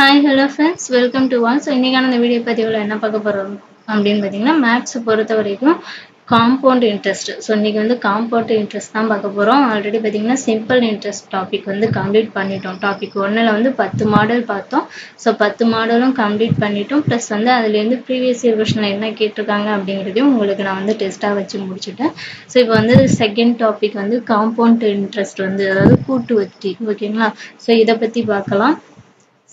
Hi, hello friends. Welcome to one. So, இன்னைக்கான இந்த video பதிவில் என்ன பார்க்க போறோம் அப்படின்னு பார்த்தீங்கன்னா மேத்ஸ் பொறுத்த வரைக்கும் காம்பவுண்ட் இன்ட்ரெஸ்ட். ஸோ இன்னைக்கு வந்து காம்பவுண்ட் இன்ட்ரெஸ்ட் தான் பார்க்க போகிறோம். ஆல்ரெடி பார்த்தீங்கன்னா சிம்பிள் இன்ட்ரெஸ்ட் டாபிக் வந்து கம்ப்ளீட் பண்ணிட்டோம். டாபிக் 1ல் வந்து 10 மாடல் பார்த்தோம். ஸோ 10 மாடலும் கம்ப்ளீட் பண்ணிட்டோம். ப்ளஸ் வந்து அதுலேருந்து ப்ரீவியஸ் இயர் கொஷனில் என்ன கேட்டிருக்காங்க அப்படிங்கிறதையும் உங்களுக்கு நான் வந்து டெஸ்ட்டாக வச்சு முடிச்சுட்டேன். ஸோ இப்போ வந்து செகண்ட் டாபிக் வந்து காம்பவுண்ட் இன்ட்ரெஸ்ட் வந்து அதாவது கூட்டு வட்டி. ஓகேங்களா? ஸோ இதை பற்றி பார்க்கலாம்.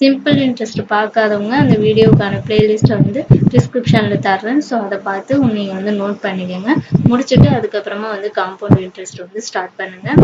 சிம்பிள் இன்ட்ரெஸ்ட் பார்க்காதவங்க அந்த வீடியோக்கான பிளேலிஸ்ட்டை வந்து டிஸ்கிரிப்ஷனில் தர்றேன். ஸோ அதை பார்த்து நீங்கள் வந்து நோட் பண்ணிக்கோங்க. முடிச்சுட்டு அதுக்கப்புறமா வந்து காம்பவுண்ட் இன்ட்ரெஸ்ட் வந்து ஸ்டார்ட் பண்ணுங்கள்.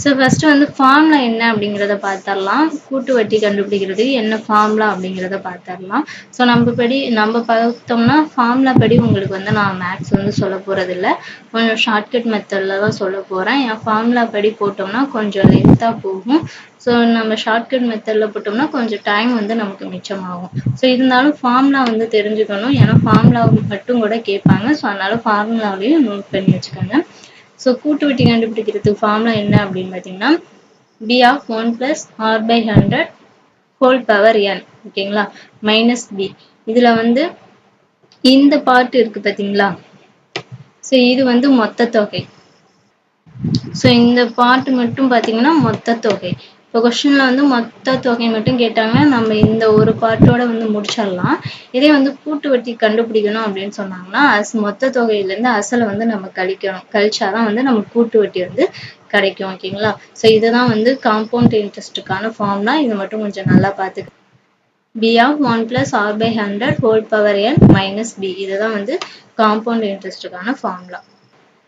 ஸோ ஃபஸ்ட்டு வந்து ஃபார்முலா என்ன அப்படிங்கிறத பார்த்துடலாம். கூட்டு வட்டி கண்டுபிடிக்கிறதுக்கு என்ன ஃபார்முலா அப்படிங்கிறத பார்த்துடலாம். ஸோ நம்ம பார்த்தோம்னா ஃபார்முலா படி உங்களுக்கு வந்து நான் மேக்ஸ் வந்து சொல்ல போகிறதில்ல. கொஞ்சம் ஷார்ட்கட் மெத்தடில் தான் சொல்ல போகிறேன். என் ஃபார்முலா படி போட்டோம்னா கொஞ்சம் லென்த்தாக போகும். ஸோ நம்ம ஷார்ட்கட் மெத்தடில் போட்டோம்னா கொஞ்சம் டைம் வந்து நமக்கு மிச்சமாகும். ஸோ இருந்தாலும் ஃபார்முலா வந்து தெரிஞ்சுக்கணும். ஏன்னா ஃபார்முலா மட்டும் கூட கேட்பாங்க. ஸோ அதனால ஃபார்முலாவிலையும் நோட் பண்ணி வச்சுக்கோங்க. ஸோ கூட்டு வட்டி கண்டுபிடிக்கிறதுக்கு ஃபார்முலா என்ன அப்படின்னு பார்த்தீங்கன்னா b of 1 plus r by 100 whole power n. ஓகேங்களா? Minus b. இதில் வந்து இந்த பார்ட் இருக்கு பார்த்தீங்களா? ஸோ இது வந்து மொத்த தொகை. ஸோ இந்த பார்ட் மட்டும் பார்த்தீங்கன்னா மொத்த தொகை. இப்போ கொஸ்டினில் வந்து மொத்த தொகை மட்டும் கேட்டாங்கன்னா நம்ம இந்த ஒரு பார்ட்டோட வந்து முடிச்சிடலாம். இதே வந்து கூட்டு வட்டி கண்டுபிடிக்கணும் அப்படின்னு சொன்னாங்கன்னா மொத்த தொகையிலேருந்து அசலை வந்து நம்ம கழிச்சாதான் வந்து நம்ம கூட்டு வட்டி வந்து கிடைக்கும். ஓகேங்களா? ஸோ இதுதான் வந்து காம்பவுண்ட் இன்ட்ரெஸ்ட்டுக்கான ஃபார்முலா. இது மட்டும் கொஞ்சம் நல்லா பார்த்துக்க. b of 1 plus r by 100 whole power n minus b. இதுதான் வந்து காம்பவுண்ட் இன்ட்ரெஸ்ட்டுக்கான ஃபார்முலா.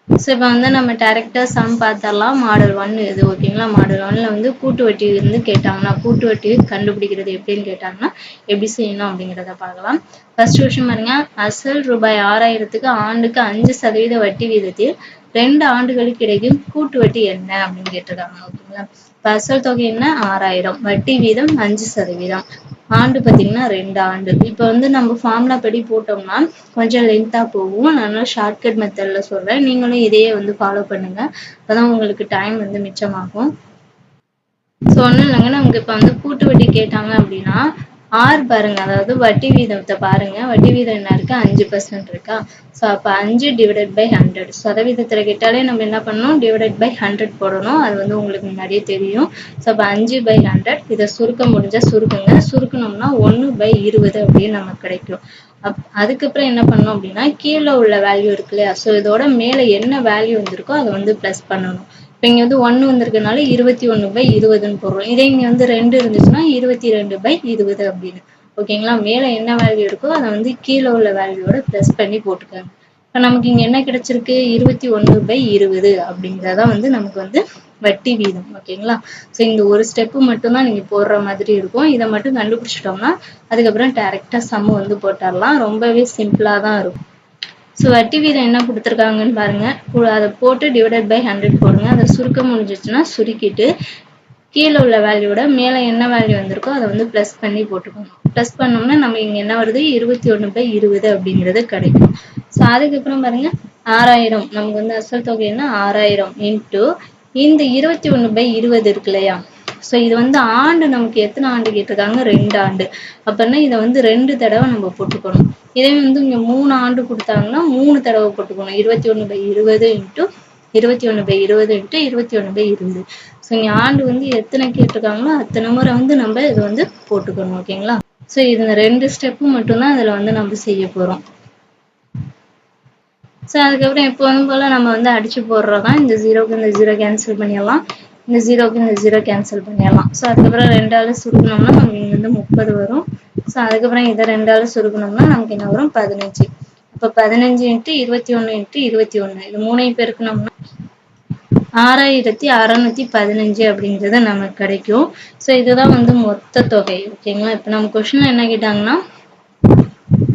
ஸோ இப்போ வந்து நம்ம டேரெக்டாக சம் பார்த்துடலாம். மாடல் 1 இது. ஓகேங்களா? மாடல் 1ல் வந்து கூட்டு வட்டி வந்து கேட்டாங்கன்னா கூட்டு வட்டி கண்டுபிடிக்கிறது எப்படின்னு கேட்டாங்கன்னா எப்படி செய்யணும் அப்படிங்கிறத பார்க்கலாம். ஃபர்ஸ்ட் விஷயம் பாருங்க. அசல் ரூபாய் 6000க்கு ஆண்டுக்கு 5% வட்டி வீதத்தில் 2 ஆண்டுகளுக்கு இடையில் கூட்டு வட்டி என்ன அப்படின்னு கேட்டிருக்காங்க. ஓகேங்களா? இப்போ அசல் தொகை என்ன 6000, வட்டி வீதம் 5%, ஆண்டு பார்த்தீங்கன்னா 2 ஆண்டு. இப்போ வந்து நம்ம ஃபார்முலா படி போட்டோம்னா கொஞ்சம் லென்த்தாக போகும். அதனால ஷார்ட்கட் மெத்தடில் சொல்கிறேன். நீங்களும் இதையே வந்து ஃபாலோ பண்ணுங்க. அப்போதான் உங்களுக்கு டைம் வந்து மிச்சமாகும். ஸோ ஒன்றும் இல்லைங்க. நமக்கு இப்போ வந்து கூட்டு வட்டி கேட்டாங்க அப்படின்னா ஆர் பாருங்க, அதாவது வட்டி வீதத்தை பாருங்க. வட்டி வீதம் என்ன இருக்கு 5% இருக்கா? ஸோ அப்போ 5 டிவைடட் பை 100 சதவீதத்தில் கேட்டாலே நம்ம என்ன பண்ணணும் டிவைடட் பை 100 போடணும். அது வந்து உங்களுக்கு முன்னாடியே தெரியும். ஸோ அப்போ 5/100 இதை சுருக்க முடிஞ்சால் சுருக்குங்க. சுருக்கணும்னா 1/20 அப்படின்னு நமக்கு கிடைக்கும். அதுக்கப்புறம் என்ன பண்ணணும் அப்படின்னா கீழே உள்ள வேல்யூ இருக்கு இல்லையா? ஸோ இதோட மேலே என்ன வேல்யூ வந்திருக்கோ அதை வந்து ப்ளஸ் பண்ணணும். இப்போ இங்கே வந்து 1 வந்திருக்கனால 21/20ன்னு போடுறோம். இதே இங்கே வந்து 2 இருந்துச்சுன்னா 22/20 அப்படின்னு. ஓகேங்களா? மேலே என்ன வேல்யூ இருக்கோ அதை வந்து கீழே உள்ள வேல்யூவோட ப்ளஸ் பண்ணி போட்டுக்காங்க. இப்போ நமக்கு இங்கே என்ன கிடைச்சிருக்கு 21/20 அப்படிங்கிறதான் வந்து நமக்கு வந்து வட்டி வீதம். ஓகேங்களா? ஸோ இந்த ஒரு ஸ்டெப்பு மட்டும்தான் நீங்கள் போடுற மாதிரி இருக்கும். இதை மட்டும் கண்டுபிடிச்சிட்டோம்னா அதுக்கப்புறம் டேரெக்டாக சம்மு வந்து போட்டுடலாம். ரொம்பவே சிம்பிளாக தான் இருக்கும். ஸோ வட்டி வீதம் என்ன கொடுத்துருக்காங்கன்னு பாருங்க. அதை போட்டு டிவைடட் பை 100 போடுங்க. அதை சுருக்க முடிஞ்சிச்சுன்னா சுருக்கிட்டு கீழே உள்ள வேல்யூட மேலே என்ன வேல்யூ வந்திருக்கோ அதை வந்து ப்ளஸ் பண்ணி போட்டுக்கணும். ப்ளஸ் பண்ணோம்னா நம்ம இங்கே என்ன வருது 21/20 அப்படிங்கிறது கிடைக்கும். ஸோ அதுக்கப்புறம் பாருங்க 6000 நமக்கு வந்து அசல் தொகை என்ன 6000 இன்ட்டு இந்த 21/20 இருக்கு இல்லையா? ஸோ இது வந்து ஆண்டு நமக்கு எத்தனை ஆண்டு கேட்டிருக்காங்க 2 ஆண்டு. அப்படின்னா இதை வந்து 2 தடவை நம்ம போட்டுக்கணும். இதே வந்து இங்கே 3 ஆண்டு கொடுத்தாங்கன்னா 3 தடவை போட்டுக்கணும். 21/20 இன்ட்டு 21/20 இன்ட்டு 21/20. ஸோ இங்கே ஆண்டு வந்து எத்தனை கேட்டிருக்காங்களோ அத்தனை முறை வந்து நம்ம இதை வந்து போட்டுக்கணும். ஓகேங்களா? ஸோ இது 2 ஸ்டெப்பு மட்டும்தான் இதில் வந்து நம்ம செய்ய போகிறோம். ஸோ அதுக்கப்புறம் எப்போதும் போல் நம்ம வந்து அடிச்சு போடுறதான். இந்த 0க்கு இந்த 0 கேன்சல் பண்ணிடலாம். இந்த 0க்கு இந்த 0 கேன்சல் பண்ணிடலாம். ஸோ அதுக்கப்புறம் 2ஆல் சுருக்கணும்னா நமக்கு இங்கே வந்து 30 வரும். ஸோ அதுக்கப்புறம் இதை 2ஆல் சுருக்கணும்னா நமக்கு என்ன வரும் 15. இப்போ 15 × 21 × 21 இது 3 பெருக்கணும்னா 6615 அப்படிங்கிறது நமக்கு கிடைக்கும். ஸோ இதுதான் வந்து மொத்த தொகை. ஓகேங்களா? இப்போ நம்ம கொஸ்டின்ல என்ன கேட்டாங்கன்னா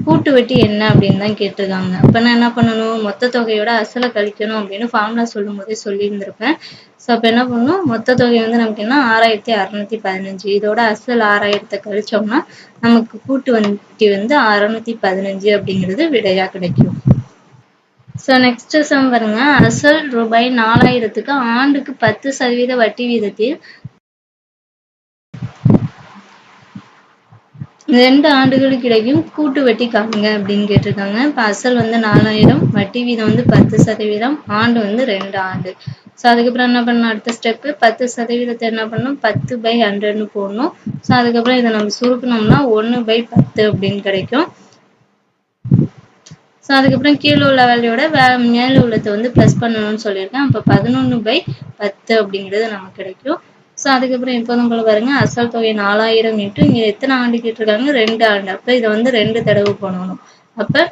கூட்டு வட்டி என்ன அப்படின்னு தான் கேட்டிருக்காங்க. அப்போ நான் என்ன பண்ணணும் மொத்த தொகையோட அசலை கழிக்கணும் அப்படின்னு ஃபார்முலா சொல்லும் போதே சொல்லியிருந்திருப்பேன். ஸோ அப்போ என்ன பண்ணணும் மொத்த தொகை வந்து நமக்கு என்ன 6615. இதோட அசல் 6000 கழிச்சோம்னா நமக்கு கூட்டு வட்டி வந்து 615 அப்படிங்கிறது விடையா கிடைக்கும். ஸோ நெக்ஸ்ட் சம் பாருங்க. அசல் ரூபாய் 4000க்கு ஆண்டுக்கு 10% வட்டி வீதத்தில் 2 ஆண்டுகளுக்கு இடையும் கூட்டு வட்டி காணுங்க அப்படின்னு கேட்டிருக்காங்க. இப்ப அசல் வந்து 4000, வட்டி வீதம் வந்து 10%, ஆண்டு வந்து 2 ஆண்டு. ஸோ அதுக்கப்புறம் என்ன பண்ணணும், அடுத்த ஸ்டெப்பு 10% என்ன பண்ணணும், 10/100ன்னு போடணும். ஸோ அதுக்கப்புறம் இதை நம்ம சுருக்கணும்னா 1/10 அப்படின்னு கிடைக்கும். ஸோ அதுக்கப்புறம் கீழே உள்ள வேல்யூட மேலே உள்ளதை வந்து ப்ளஸ் பண்ணணும்னு சொல்லியிருக்கேன். அப்போ 11/10 அப்படிங்கிறது நமக்கு கிடைக்கும். ஸோ அதுக்கப்புறம் எப்போதும் போல பாருங்க, அசல் தொகை 4000 இன்ட்டு இங்கே எத்தனை ஆண்டு கேட்டிருக்காங்க, 2 ஆண்டு. அப்போ இதை வந்து 2 தடவை பண்ணணும். அப்போ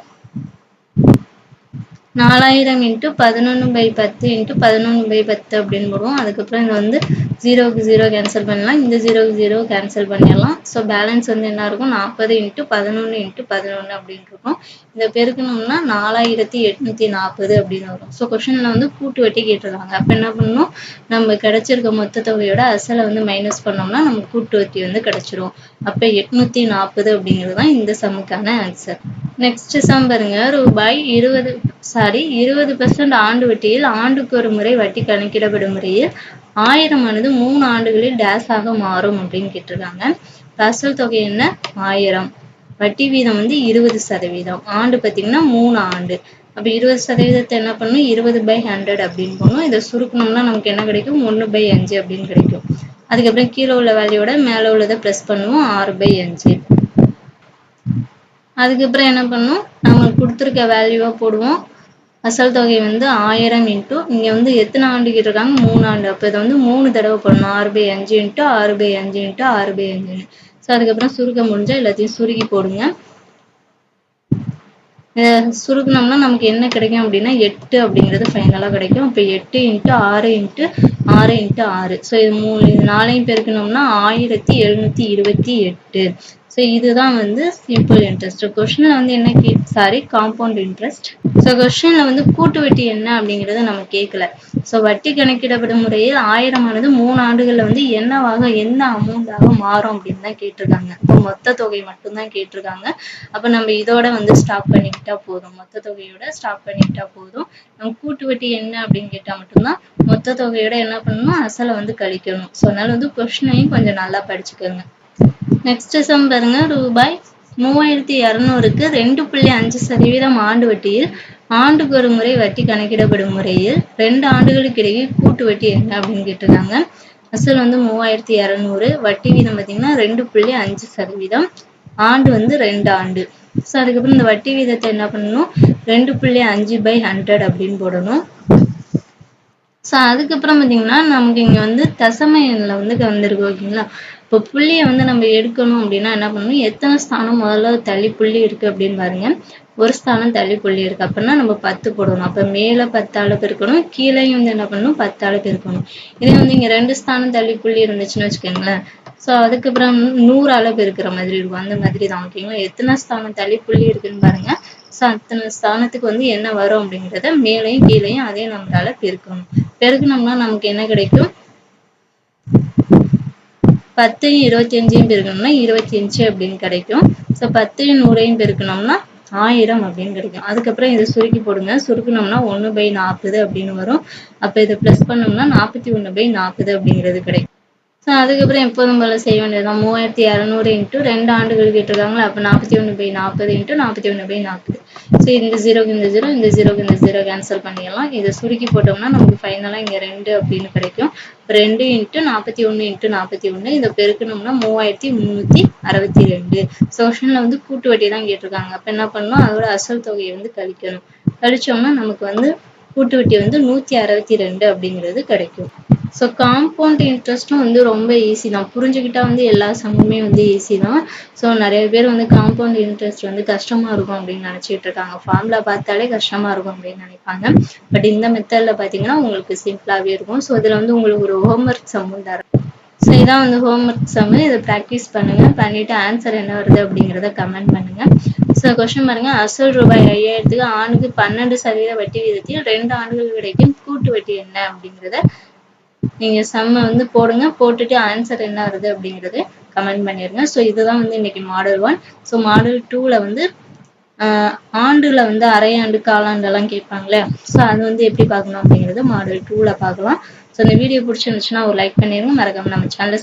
4000 இன்ட்டு 11/10 இன்ட்டு 11/10 அப்படின்னு போடுவோம். அதுக்கப்புறம் இதை வந்து 0க்கு 0 கேன்சல் பண்ணலாம், இந்த 0க்கு 0 கேன்சல் பண்ணிடலாம். ஸோ பேலன்ஸ் வந்து என்ன இருக்கும், 40 இன்ட்டு 11 இன்ட்டு 11 அப்படின்னு இருக்கும். இதை பெருக்கணும்னா 4840 அப்படின்னு வரும். ஸோ கொஸ்டின்ல வந்து கூட்டு வட்டி கேட்டிருக்காங்க. அப்போ என்ன பண்ணணும், நம்ம கிடைச்சிருக்க மொத்த தொகையோட அசலை வந்து மைனஸ் பண்ணோம்னா நம்ம கூட்டு வட்டி வந்து கிடைச்சிரும். அப்போ 840 அப்படிங்கிறது தான் இந்த சம்முக்கான ஆன்சர். நெக்ஸ்ட் சம் பாருங்க, ரூபாய் 20% ஆண்டு வட்டியில் ஆண்டுக்கு ஒரு முறை வட்டி கணக்கிடப்படும் முறையில் 1000 ஆனது 3 ஆண்டுகளில் டேஸ் ஆக மாறும் அப்படின்னு கேட்டிருக்காங்க. அசல் தொகை என்ன, 1000, வட்டி வீதம் வந்து 20%, ஆண்டு பார்த்தீங்கன்னா 3 ஆண்டு. அப்போ 20% என்ன பண்ணணும், 20/100 அப்படின்னு போடணும். இதை சுருக்கணும்னா நமக்கு என்ன கிடைக்கும், 1/5 அப்படின்னு கிடைக்கும். அதுக்கப்புறம் கீழே உள்ள வேல்யூட மேலே உள்ளதை ப்ளஸ் பண்ணுவோம், 6/5. அதுக்கப்புறம் என்ன பண்ணணும், நம்ம கொடுத்துருக்க வேல்யூவா போடுவோம். அசல் தொகை வந்து 1000 இன்ட்டு இங்கே வந்து எத்தனை ஆண்டு கேட்டிருக்காங்க, 3 ஆண்டு. அப்போ இதை வந்து 3 தடவை பண்ணணும், 6/5 இன்ட்டு 6/5 இன்ட்டு 6/5. ஸோ அதுக்கப்புறம் சுருக்க முடிஞ்சால் எல்லாத்தையும் சுருக்கி போடுங்க. சுருக்கணும்னா நமக்கு என்ன கிடைக்கும் அப்படின்னா 8 அப்படிங்கிறது ஃபைனலாக கிடைக்கும். இப்போ 8 இன்ட்டு 6 இன்ட்டு 6 இன்ட்டு 6. ஸோ இது 4ஐயும் பெருக்கணும்னா 1728. ஸோ இதுதான் வந்து சிம்பிள் இன்ட்ரெஸ்ட். கொஸ்டின்ல வந்து என்ன காம்பவுண்ட் இன்ட்ரெஸ்ட். ஸோ கொஸ்டின்ல வந்து கூட்டு வட்டி என்ன அப்படிங்கிறத நம்ம கேட்கல. ஸோ வட்டி கணக்கிடப்படும் முறையில் 1000 ஆனது 3 ஆண்டுகளில் வந்து என்னவாக எந்த அமௌண்டாக மாறும் அப்படின்னு தான் கேட்டிருக்காங்க. இப்போ மொத்த தொகை மட்டும்தான் கேட்டிருக்காங்க. அப்போ நம்ம இதோட வந்து ஸ்டாப் பண்ணிக்கிட்டா போதும், மொத்த தொகையோட ஸ்டாப் பண்ணிக்கிட்டா போதும். நம்ம கூட்டு வட்டி என்ன அப்படின்னு கேட்டால் மட்டும்தான் மொத்த தொகையோட என்ன பண்ணணும், அசலை வந்து கழிக்கணும். ஸோ அதனால வந்து கொஸ்டினையும் கொஞ்சம் நல்லா படிச்சுக்கோங்க. நெக்ஸ்ட் சம் பாருங்க, ரூபாய் 3200க்கு 2.5% ஆண்டு வட்டியில் ஆண்டுக்கு ஒரு முறை வட்டி கணக்கிடப்படும் முறையில் 2 ஆண்டுகளுக்கு இடையே கூட்டு வட்டி என்ன அப்படின்னு கேட்டிருக்காங்க. அசல் வந்து 3200, வட்டி வீதம் பார்த்தீங்கன்னா 2.5%, ஆண்டு வந்து 2 ஆண்டு. ஸோ அதுக்கப்புறம் இந்த வட்டி வீதத்தை என்ன பண்ணணும், 2.5/100 அப்படின்னு போடணும். ஸோ அதுக்கப்புறம் பார்த்தீங்கன்னா நமக்கு இங்கே வந்து தசம எண்ணில் வந்து வந்திருக்கு, ஓகேங்களா. இப்போ புள்ளியை வந்து நம்ம எடுக்கணும் அப்படின்னா என்ன பண்ணணும், எத்தனை ஸ்தானம் முதல்ல தள்ளி புள்ளி இருக்குது அப்படின்னு பாருங்க. ஒரு ஸ்தானம் தள்ளி புள்ளி இருக்குது அப்படின்னா நம்ம 10 போடணும். அப்போ மேலே 10ஆல் பெருக்கணும், கீழேயும் வந்து என்ன பண்ணணும், 10ஆல் பெருக்கணும். இதே வந்து இங்கே 2 ஸ்தானம் தள்ளி புள்ளி இருந்துச்சுன்னு வச்சுக்கோங்களேன். ஸோ அதுக்கப்புறம் 100ஆல் பெருக்கிற மாதிரி இருக்கும், அந்த மாதிரி தான், ஓகேங்களா. எத்தனை ஸ்தானம் தள்ளி புள்ளி இருக்குன்னு பாருங்க. ஸோ அத்தனை ஸ்தானத்துக்கு வந்து என்ன வரும் அப்படிங்கிறத மேலையும் கீழையும் அதே நம்மளால பெருக்கணும். பெருக்கணும்னா நமக்கு என்ன கிடைக்கும், 10யும் 25யும் பெருக்கணும்னா 25 அப்படின்னு கிடைக்கும். ஸோ 10யும் 100யும் பெருக்கணும்னா 1000 அப்படின்னு கிடைக்கும். அதுக்கப்புறம் இதை சுருக்கி போடுங்க, சுருக்கணும்னா 1/40 அப்படின்னு வரும். அப்போ இதை ப்ளஸ் பண்ணோம்னா 41/40 அப்படிங்கிறது கிடைக்கும். ஸோ அதுக்கப்புறம் எப்போதும் போல செய்ய வேண்டியதுதான், 3200 இன்ட்டு 2 ஆண்டுகள் கேட்டிருக்காங்களா, அப்போ 41/40 இன்ட்டு 41/40. ஸோ இந்த 0க்கு இந்த 0, இந்த 0க்கு இந்த 0 கேன்சல் பண்ணிடலாம். இதை சுருக்கி போட்டோம்னா நமக்கு ஃபைனலாக இங்கே 2 அப்படின்னு கிடைக்கும். 2 இன்ட்டு 41 இன்ட்டு 41, இதை பெருக்கணும்னா 3362. ஸோ கொஸ்டின்ல வந்து கூட்டு வட்டி தான் கேட்டிருக்காங்க. அப்போ என்ன பண்ணணும், அதோட அசல் தொகையை வந்து கழிக்கணும். கழிச்சோம்னா நமக்கு வந்து கூட்டு வட்டி வந்து 162 அப்படிங்கிறது கிடைக்கும். ஸோ காம்பவுண்ட் இன்ட்ரெஸ்ட்டும் வந்து ரொம்ப ஈஸி தான், புரிஞ்சுக்கிட்டா வந்து எல்லா சம்முமே வந்து ஈஸி தான். ஸோ நிறைய பேர் வந்து காம்பவுண்ட் இன்ட்ரெஸ்ட் வந்து கஷ்டமாக இருக்கும் அப்படின்னு நினச்சிட்டு இருக்காங்க, ஃபார்முலா பார்த்தாலே கஷ்டமாக இருக்கும் அப்படின்னு நினைப்பாங்க. பட் இந்த மெத்தடில் பார்த்தீங்கன்னா உங்களுக்கு சிம்பிளாகவே இருக்கும். ஸோ இதில் வந்து உங்களுக்கு ஒரு ஹோம்ஒர்க் சம்மும் தரேன். ஸோ இதான் வந்து ஹோம்ஒர்க் சம்மு, இதை ப்ராக்டிஸ் பண்ணுங்கள். பண்ணிவிட்டு ஆன்சர் என்ன வருது அப்படிங்கிறத கமெண்ட் பண்ணுங்கள். ஸோ கொஸ்டின் பாருங்க, அசல் ரூபாய் 5000க்கு ஆண்டுக்கு 12% வட்டி விகிதத்தில் 2 ஆண்டுகள் கிடைக்கும் கூட்டு வட்டி என்ன அப்படிங்கிறத நீங்க சம்ம வந்து போடுங்க, போட்டுட்டு ஆன்சர் என்ன வருது அப்படிங்கறது கமெண்ட் பண்ணிருங்க. ஸோ இதுதான் வந்து இன்னைக்கு மாடல் 1. ஸோ மாடல் 2ல வந்து ஆண்டுல வந்து அரையாண்டு காலாண்டு எல்லாம் கேட்பாங்களே, ஸோ அது வந்து எப்படி பார்க்கணும் அப்படிங்கிறது மாடல் 2ல பார்க்கலாம். ஸோ இந்த வீடியோ பிடிச்சிருந்துச்சுன்னா ஒரு லைக் பண்ணிருங்க, மறக்காம நம்ம சேனலை